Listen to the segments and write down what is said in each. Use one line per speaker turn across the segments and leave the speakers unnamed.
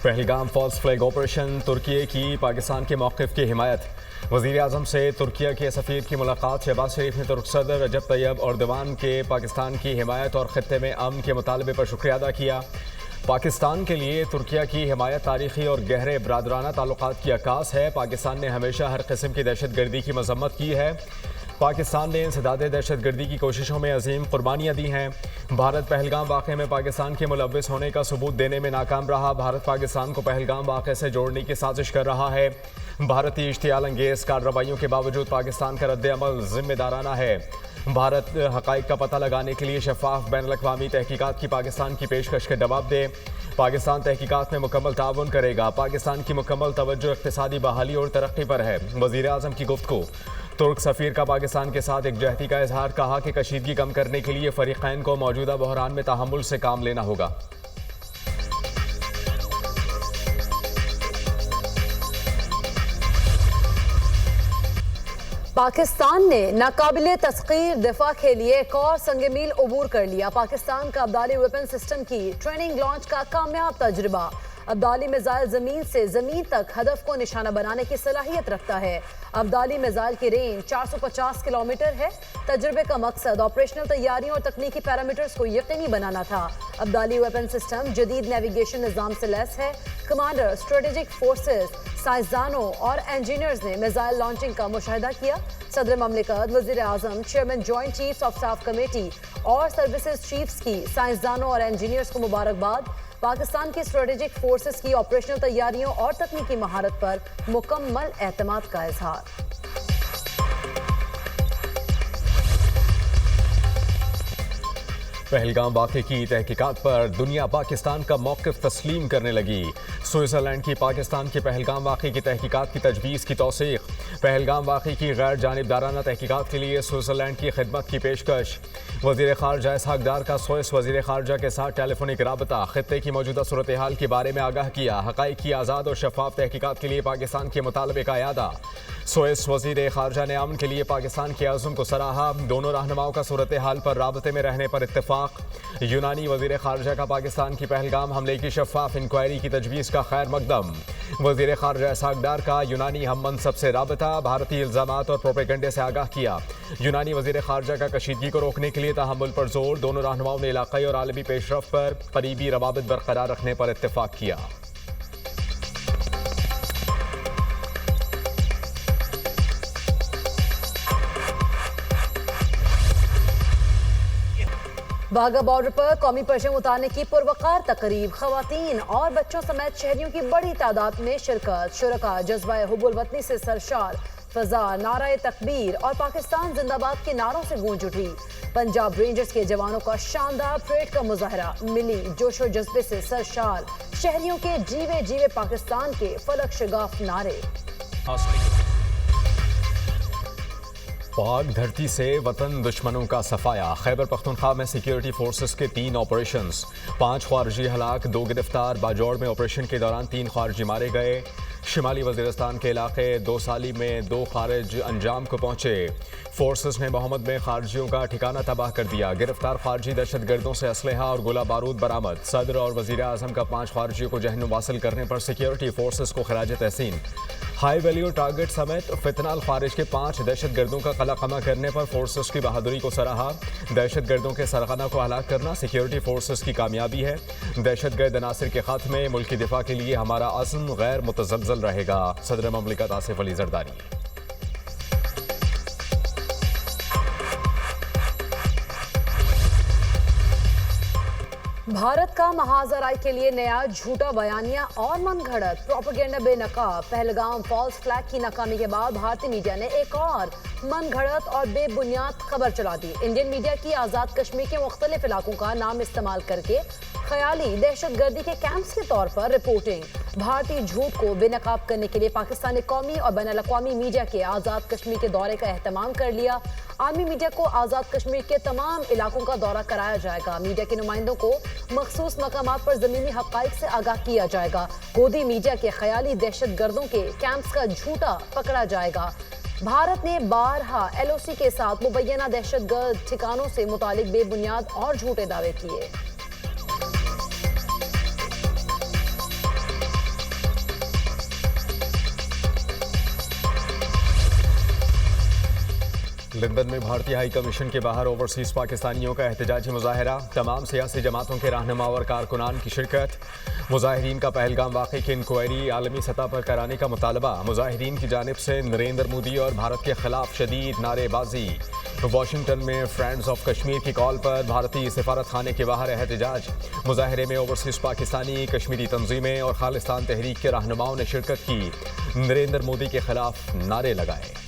Pahalgam false flag operation, ترکی کی پاکستان کے موقف کی حمایت۔ وزیر اعظم سے ترکیہ کے سفیر کی ملاقات۔ شہباز شریف نے ترک صدر رجب طیب ایردوان کے پاکستان کی حمایت اور خطے میں امن کے مطالبے پر شکریہ ادا کیا۔ پاکستان کے لیے ترکیہ کی حمایت تاریخی اور گہرے برادرانہ تعلقات کی عکاس ہے۔ پاکستان نے ہمیشہ ہر قسم کی دہشت گردی کی مذمت کی ہے۔ پاکستان نے انسداد دہشت گردی کی کوششوں میں عظیم قربانیاں دی ہیں۔ بھارت پہلگام واقعے میں پاکستان کے ملوث ہونے کا ثبوت دینے میں ناکام رہا۔ بھارت پاکستان کو پہلگام واقعے سے جوڑنے کی سازش کر رہا ہے۔ بھارتی اشتعال انگیز کارروائیوں کے باوجود پاکستان کا رد عمل ذمہ دارانہ ہے۔ بھارت حقائق کا پتہ لگانے کے لیے شفاف بین الاقوامی تحقیقات کی پاکستان کی پیشکش کا جواب دے۔ پاکستان تحقیقات میں مکمل تعاون کرے گا۔ پاکستان کی مکمل توجہ اقتصادی بحالی اور ترقی پر ہے۔ وزیر اعظم کی گفتگو۔ ترک سفیر کا پاکستان کے ساتھ یکجہتی کا اظہار۔ کہا کہ کشیدگی کم کرنے کے لیے فریقین کو موجودہ بحران میں تحمل سے کام لینا ہوگا۔
پاکستان نے ناقابل تسخیر دفاع کے لیے ایک اور سنگ میل عبور کر لیا۔ پاکستان کا ابدالی ویپن سسٹم کی ٹریننگ لانچ کا کامیاب تجربہ۔ ابدالی میزائل زمین سے زمین تک ہدف کو نشانہ بنانے کی صلاحیت رکھتا ہے۔ ابدالی میزائل کی رینج 450 کلومیٹر ہے۔ تجربے کا مقصد آپریشنل تیاریوں اور تکنیکی پیرامیٹرز کو یقینی بنانا تھا۔ ابدالی ویپن سسٹم جدید نیویگیشن نظام سے لیس ہے۔ کمانڈر اسٹریٹجک فورسز، سائنسدانوں اور انجینئرز نے میزائل لانچنگ کا مشاہدہ کیا۔ صدر مملکت، وزیر اعظم، chairman joint chiefs of staff committee اور سروسز چیفز کی سائنسدانوں اور انجینئرز کو مبارکباد۔ پاکستان کی اسٹریٹجک فورسز کی آپریشنل تیاریوں اور تکنیکی مہارت پر مکمل اعتماد کا اظہار۔
پہلگام واقعے کی تحقیقات پر دنیا پاکستان کا موقف تسلیم کرنے لگی۔ سوئٹزرلینڈ کی پاکستان کے پہلگام واقعے کی تحقیقات کی تجویز کی توثیق۔ پہلگام واقعے کی غیر جانبدارانہ تحقیقات کے لیے سوئٹزرلینڈ کی خدمت کی پیشکش۔ وزیر خارجہ اسحاق ڈار کا سوئس وزیر خارجہ کے ساتھ ٹیلی فونک رابطہ۔ خطے کی موجودہ صورتحال کے بارے میں آگاہ کیا۔ حقائق کی آزاد اور شفاف تحقیقات کے لیے پاکستان کے مطالبے کا اعادہ۔ سوئس وزیر خارجہ نے امن کے لیے پاکستان کے عزم کو سراہا۔ دونوں رہنماؤں کا صورتحال پر رابطے میں رہنے پر اتفاق۔ یونانی وزیر خارجہ کا پاکستان کی پہلگام حملے کی شفاف انکوائری کی تجویز کا خیر مقدم۔ وزیر خارجہ اسحاق ڈار کا یونانی ہم منصب سے رابطہ۔ بھارتی الزامات اور پروپیگنڈے سے آگاہ کیا۔ یونانی وزیر خارجہ کا کشیدگی کو روکنے کے لیے تحمل پر زور۔ دونوں رہنماؤں نے علاقائی اور عالمی پیش رفت پر قریبی روابط برقرار رکھنے پر اتفاق کیا۔
واہگہ بارڈر پر قومی پرچم اتارنے کی پروقار تقریب۔ خواتین اور بچوں سمیت شہریوں کی بڑی تعداد میں شرکت۔ شرکاء جذبہ حب الوطنی سے سرشار۔ فضا نعرہ تکبیر اور پاکستان زندہ باد کے نعروں سے گونج اٹھی۔ پنجاب رینجرز کے جوانوں کا شاندار پریڈ کا مظاہرہ۔ ملی جوش و جذبے سے سرشار شہریوں کے جیوے جیوے پاکستان کے فلک شگاف نعرے۔
پاک دھرتی سے وطن دشمنوں کا صفایا۔ خیبر پختونخوا میں سیکیورٹی فورسز کے 3 آپریشنز، 5 خارجی ہلاک، 2 گرفتار۔ باجوڑ میں آپریشن کے دوران 3 خارجی مارے گئے۔ شمالی وزیرستان کے علاقے 2 سالی میں 2 خارج انجام کو پہنچے۔ فورسز نے محمد میں خارجیوں کا ٹھکانہ تباہ کر دیا۔ گرفتار خارجی دہشت گردوں سے اسلحہ اور گولہ بارود برآمد۔ صدر اور وزیر اعظم کا 5 خارجیوں کو جہنم واصل کرنے پر سیکیورٹی فورسز کو خراج تحسین۔ ہائی ویلیو ٹارگٹ سمیت فتنہ الخارج کے 5 دہشت گردوں کا قلع قمع کرنے پر فورسز کی بہادری کو سراہا۔ دہشت گردوں کے سرغنہ کو ہلاک کرنا سیکیورٹی فورسز کی کامیابی ہے۔ دہشت گرد عناصر کے خاتمے، ملکی دفاع کے لیے ہمارا عزم غیر متزلزل رہے گا۔ صدر مملکت آصف علی زرداری۔
بھارت کا محاذ رائے کے لیے نیا جھوٹا بیانیہ اور من گھڑت پروپیگنڈا بے نقاب۔ پہلگام فالس فلیگ کی ناکامی کے بعد بھارتی میڈیا نے ایک اور من گھڑت اور بے بنیاد خبر چلا دی۔ انڈین میڈیا کی آزاد کشمیر کے مختلف علاقوں کا نام استعمال کر کے خیالی دہشت گردی کے کیمپس کے طور پر رپورٹنگ۔ بھارتی جھوٹ کو بے نقاب کرنے کے لیے پاکستانی قومی اور بین الاقوامی میڈیا کے آزاد کشمیر کے دورے کا اہتمام کر لیا۔ عالمی میڈیا کو آزاد کشمیر کے تمام علاقوں کا دورہ کرایا جائے گا۔ میڈیا کے نمائندوں کو مخصوص مقامات پر زمینی حقائق سے آگاہ کیا جائے گا۔ گودی میڈیا کے خیالی دہشت گردوں کے کیمپس کا جھوٹا پکڑا جائے گا۔ بھارت نے بارہا ایل او سی کے ساتھ مبینہ دہشت گرد ٹھکانوں سے متعلق بے بنیاد اور جھوٹے دعوے کیے۔
लंदन में भारतीय हाई कमीशन के बाहर ओवरसीज पाकिस्तानियों का एहतजाजी मुजाहरा, तमाम सियासी जमातों के रहनुमा और कारकुनान की शिरकत। मुजाहिरीन का पहलगाम वाक़े की इंक्वायरी आलमी सतह पर कराने का मुतालबा, मुजाहिरीन की जानिब से नरेंद्र मोदी और भारत के खिलाफ शदीद नारेबाजी। वाशिंगटन में फ्रेंड्स ऑफ कश्मीर की कॉल पर भारतीय सफारत खाने के बाहर एहतजाज। मुजाहरे में ओवरसीज पाकिस्तानी, कश्मीरी तंजीमें और खालिस्तान तहरीक के रहनुमाओं ने शिरकत की, नरेंद्र मोदी के खिलाफ नारे लगाए।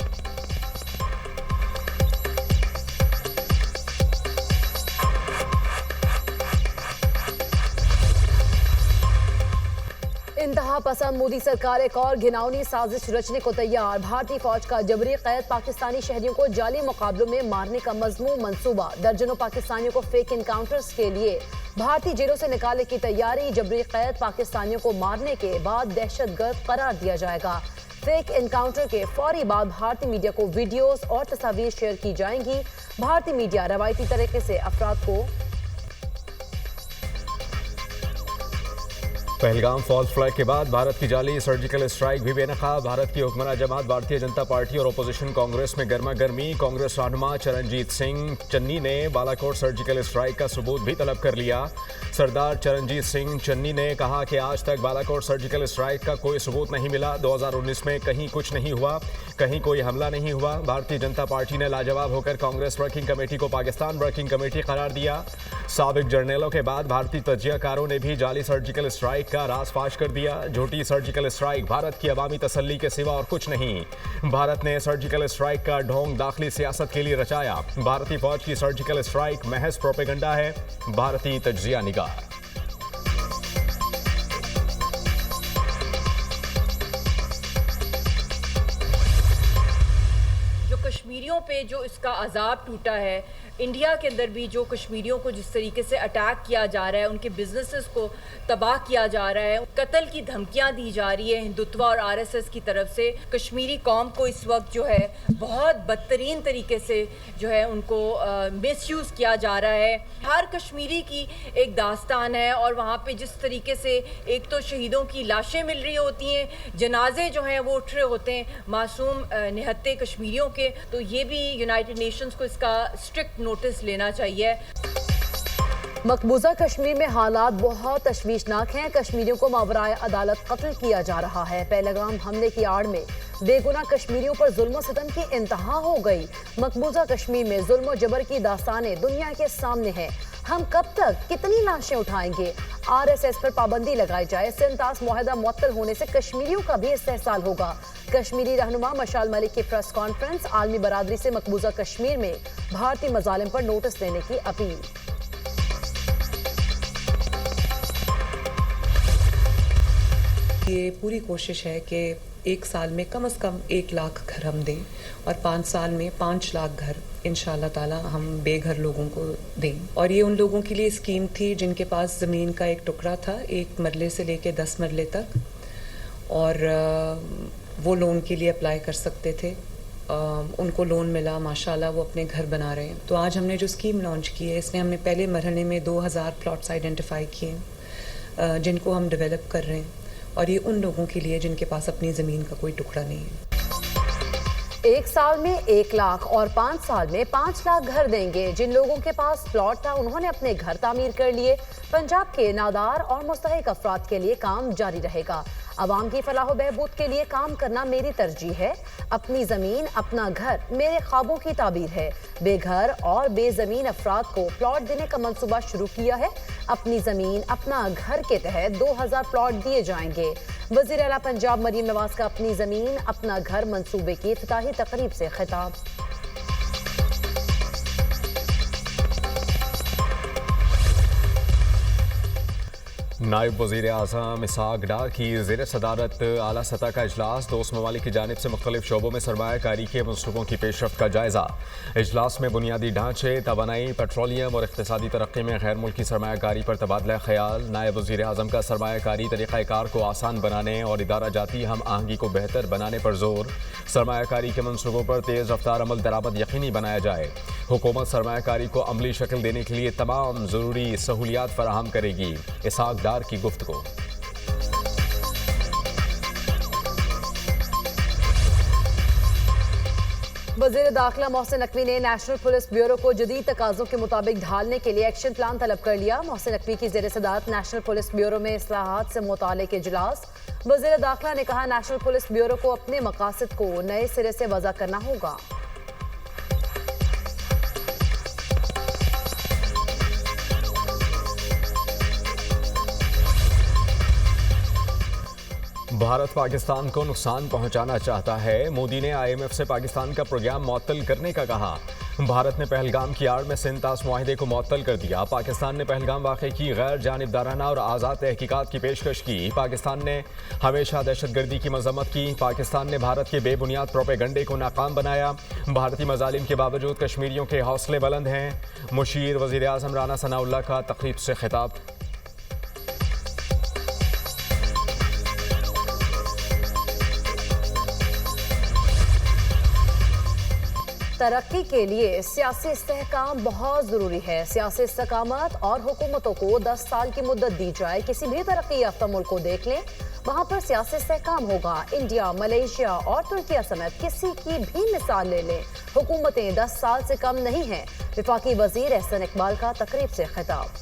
इंतहा पसंद मोदी सरकार एक और घिनौनी साजिश रचने को तैयार। भारतीय फौज का जबरी कैद पाकिस्तानी शहरियों को जाली मुकाबलों में मारने का मजमूम मंसूबा। दर्जनों पाकिस्तानियों को फेक इनकाउंटर्स के लिए भारतीय जेलों से निकालने की तैयारी। जबरी कैद पाकिस्तानियों को मारने के बाद दहशतगर्द करार दिया जाएगा। फेक एनकाउंटर के फौरी बाद भारतीय मीडिया को वीडियोस और तस्वीर शेयर की जाएंगी। भारतीय मीडिया रवायती तरीके से अफराद को
पहलगाम फॉल्स फ्लैग के बाद भारत की जाली सर्जिकल स्ट्राइक भी बेनकाब। भारत की हुक्मरान जमात भारतीय जनता पार्टी और अपोजिशन कांग्रेस में गर्मा गर्मी। कांग्रेस रहनुमा चरणजीत सिंह चन्नी ने बालाकोट सर्जिकल स्ट्राइक का सबूत भी तलब कर लिया। सरदार चरणजीत सिंह चन्नी ने कहा कि आज तक बालाकोट सर्जिकल स्ट्राइक का कोई सबूत नहीं मिला। 2019 में कहीं कुछ नहीं हुआ, कहीं कोई हमला नहीं हुआ। भारतीय जनता पार्टी ने लाजवाब होकर कांग्रेस वर्किंग कमेटी को पाकिस्तान वर्किंग कमेटी करार दिया। साबिक जर्नलों के बाद भारतीय तज्जियाकारों ने भी जाली सर्जिकल स्ट्राइक का राज फाश कर दिया। झूठी सर्जिकल स्ट्राइक भारत की अवामी तसल्ली के सिवा और कुछ नहीं। भारत ने सर्जिकल स्ट्राइक का ढोंग दाखिली सियासत के लिए रचाया। भारतीय फौज की सर्जिकल स्ट्राइक महज प्रोपेगेंडा है। भारतीय तज्जिया निगाह।
जो कश्मीरियों पे जो इसका अजाब टूटा है, इंडिया के अंदर भी जो कश्मीरियों को जिस तरीके से अटैक किया जा रहा है, उनके बिजनेसेस को तबाह किया जा रहा है, कत्ल की धमकियां दी जा रही है हिंदुत्व और आरएसएस की तरफ से। कश्मीरी कौम को इस वक्त जो है बहुत बदतरीन तरीके से जो है उनको मिसयूज़ किया जा रहा है। हर कश्मीरी की एक दास्तान है और वहाँ पे जिस तरीके से एक तो शहीदों की लाशें मिल रही होती हैं, जनाजे जो हैं वो उठ रहे होते हैं मासूम निहत्ते कश्मीरियों के। तो ये भी यूनाइटेड नेशंस को इसका स्ट्रिक्ट नोटिस लेना चाहिए।
मकबूजा कश्मीर में हालात बहुत तशवीशनाक हैं। कश्मीरियों को मावराए अदालत कत्ल किया जा रहा है। पहलगाम हमले की आड़ में बेगुनाह कश्मीरियों पर जुल्म सितम की इंतहा हो गई। मकबूजा कश्मीर में जुल्म जबर की दास्तानें दुनिया के सामने हैं। हम कब तक कितनी लाशें उठाएंगे? आरएसएस पर पाबंदी लगाई जाए। सिंतास मुआहदा मुअत्तल होने से कश्मीरियों का भी इस्तेहसाल होगा। कश्मीरी रहनुमा मशाल मलिक की प्रेस कॉन्फ्रेंस। आलमी बरादरी से मकबूजा कश्मीर में भारतीय मजालिम पर नोटिस देने की अपील।
ये पूरी कोशिश है कि एक साल में कम से कम 1 लाख घर हम दें और 5 साल में 5 लाख घर इंशाअल्लाह ताला हम बेघर लोगों को दें। और ये उन लोगों के लिए स्कीम थी जिनके पास ज़मीन का एक टुकड़ा था 1 मरले से लेके 10 मरले तक, और वो लोन के लिए अप्लाई कर सकते थे। उनको लोन मिला, माशाल्लाह वो अपने घर बना रहे हैं। तो आज हमने जो स्कीम लॉन्च की है, इसमें हमने पहले मरहले में 2000 प्लॉट्स आइडेंटिफाई किए जिनको हम डेवलप कर रहे हैं, और ये उन लोगों के लिए जिनके पास अपनी ज़मीन का कोई टुकड़ा नहीं है।
1 साल में 1 लाख और 5 साल में 5 लाख घर देंगे। जिन लोगों के पास प्लॉट था उन्होंने अपने घर तामीर कर लिए। पंजाब के नादार और मुस्तहिक अफराद के लिए काम जारी रहेगा। अवाम की फलाह बहबूद के लिए काम करना मेरी तरजीह है। अपनी ज़मीन अपना घर मेरे ख्वाबों की ताबीर है। बेघर और बेज़मीन अफराद को प्लॉट देने का मंसूबा शुरू किया है। अपनी ज़मीन अपना घर के तहत 2000 प्लॉट दिए जाएंगे। वज़ीर आला पंजाब मरीम नवाज का अपनी ज़मीन अपना घर मंसूबे की इफ्तिताही तकरीब से खिताब।
नायब वज़ीर आज़म इसहाक डार की ज़ेर सदारत आला सतह का इजलास। दोस्त ममालिक की जानिब से मुख्तलिफ शोबों में सरमायाकारी के मनसूबों की पेशरफ्त का जायज़ा। इजलास में बुनियादी ढांचे, तवानाई, पेट्रोलियम और इक़्तिसादी तरक्की में गैर मुल्की सरमायाकारी पर तबादला ख्याल। नायब वज़ीर आज़म का सरमायाकारी तरीक़ाकार को आसान बनाने और इदारा जाती हम आहंगी को बेहतर बनाने पर जोर। सरमायाकारी के मनसूबों पर तेज़ रफ्तार अमल दरामद यकीनी बनाया जाए। हुकूमत सरमायाकारी को अमली शक्ल देने के लिए तमाम ज़रूरी सहूलियात फराहम करेगी। इसहाक डार की गुफ्तगू।
वजीर दाखिला मोहसिन नकवी ने नेशनल पुलिस ब्यूरो को जदीद तकाज़ों के मुताबिक ढालने के लिए एक्शन प्लान तलब कर लिया। मोहसिन नकवी की ज़ेर सदारत नेशनल पुलिस ब्यूरो में इस्लाहात से मुतालिक इजलास। वजीर दाखिला ने कहा, नेशनल पुलिस ब्यूरो को अपने मकासद को नए सिरे से वज़ा करना होगा।
भारत पाकिस्तान को नुकसान पहुंचाना चाहता है। मोदी ने IMF से पाकिस्तान का प्रोग्राम मुअत्तल करने का कहा। भारत ने पहलगाम की आड़ में सिंतास मुआहिदे को मुअत्तल कर दिया। पाकिस्तान ने पहलगाम वाक़े की गैर जानिबदाराना और आज़ाद तहकीकात की पेशकश की। पाकिस्तान ने हमेशा दहशतगर्दी की मजम्मत की। पाकिस्तान ने भारत के बेबुनियाद प्रोपेगंडे को नाकाम बनाया। भारतीय मजालिम के बावजूद कश्मीरियों के हौसले बुलंद हैं। मुशीर वज़ीर आज़म राना सनाउल्लाह का तक़रीब से खिताब।
तरक्की के लिए सियासी इस्तेहकाम बहुत ज़रूरी है। सियासी इस्तेकामत और हुकूमतों को 10 साल की मुद्दत दी जाए। किसी भी तरक्की याफ्ता मुल्क को देख लें, वहाँ पर सियासी इस्तेहकाम होगा। इंडिया, मलेशिया और तुर्किया समेत किसी की भी मिसाल ले लें, हुकूमतें 10 साल से कम नहीं हैं। वफाकी वज़ीर एहसन इकबाल का तकरीब से खिताब।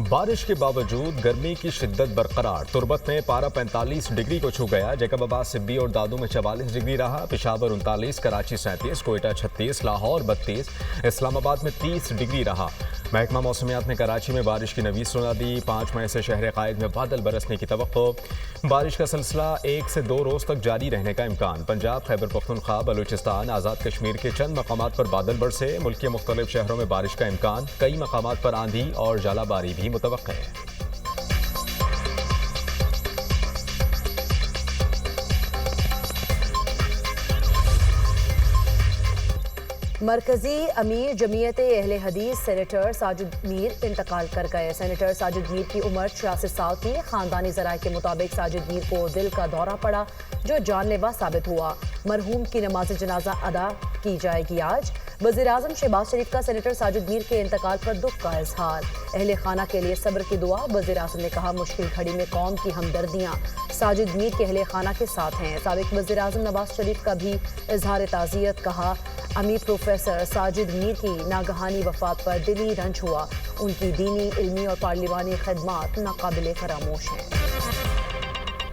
बारिश के बावजूद गर्मी की शिद्दत बरकरार। तुर्बत में पारा 45 डिग्री को छू गया। जैकबाबाद, सिब्बी और दादू में 44 डिग्री रहा। पेशावर 39, कराची 37, कोयटा 36, लाहौर 32, इस्लामाबाद में 30 डिग्री रहा। महकमा मौसमियात ने कराची में बारिश की नवीस सुना दी। 5 मई से शहर कायद में बादल बरसने की तवक्को। बारिश का सिलसिला 1 से 2 रोज़ तक जारी रहने का इम्कान। पंजाब, खैबर पख्तूनख्वा, बलूचिस्तान, आज़ाद कश्मीर के चंद मकामात पर बादल बरसे। मुल्क के मुख्तलिफ शहरों में बारिश का इम्कान। कई मकामात पर आंधी और जालाबारी भी मुतवक्किल है।
मरकजी अमीर जमीयत अहले हदीस सेनेटर साजिद मीर इंतकाल कर गए। सेनेटर साजिद मीर की उम्र 86 साल थी। खानदानी ज़राए के मुताबिक साजिद मीर को दिल का दौरा पड़ा जो जानलेवा साबित हुआ। मरहूम की नमाज जनाजा अदा की जाएगी आज। वज़ीर आज़म शहबाज शरीफ का सेनेटर साजिद मीर के इंतकाल पर दुख का इजहार। अहले खाना के लिए सब्र की दुआ। वज़ीर आज़म ने कहा, मुश्किल घड़ी में कौम की हमदर्दियाँ साजिद मीर के अहले खाना के साथ हैं। साबिक वज़ीर आज़म नवाज शरीफ का भी इजहार ताज़ियत। कहा, अमीर प्रोफेसर साजिद मीर की नागहानी वफात पर दिली रंज हुआ। उनकी दीनी, इल्मी और पार्लिमानी खिदमात नाकाबिले फरामोश हैं।